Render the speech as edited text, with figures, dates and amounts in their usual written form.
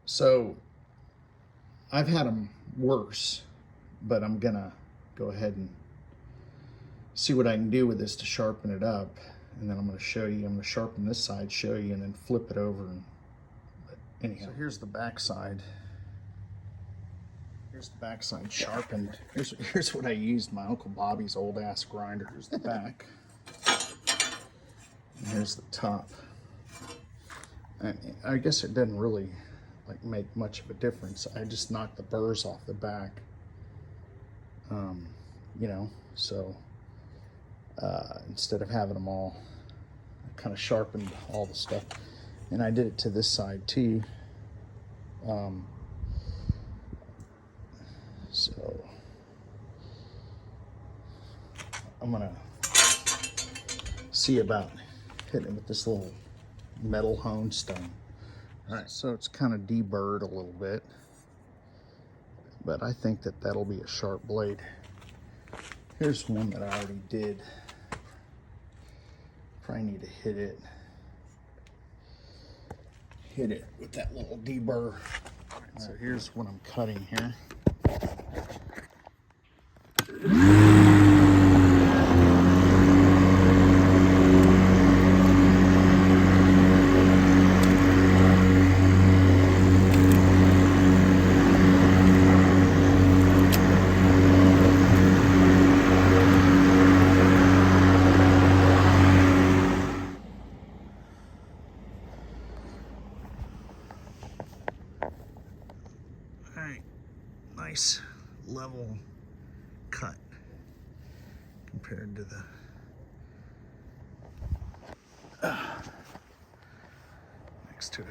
So I've had them worse, but I'm gonna go ahead and see what I can do with this to sharpen it up. And then I'm gonna show you, I'm gonna sharpen this side, show you, and then flip it over. But anyhow, so here's the back side. Here's the back side sharpened. Here's what I used, my Uncle Bobby's old ass grinder. Here's the back. And here's the top. And I guess it doesn't really make much of a difference. I just knocked the burrs off the back. You know, so instead of having them all, I kind of sharpened all the stuff. And I did it to this side too. So I'm gonna see about hitting it with this little metal hone stone. All right, so it's kind of deburred a little bit, but I think that that'll be a sharp blade. Here's one that I already did. Probably need to hit it with that little deburr. All right, so here's what I'm cutting here. All right, nice level cut compared to the next to it.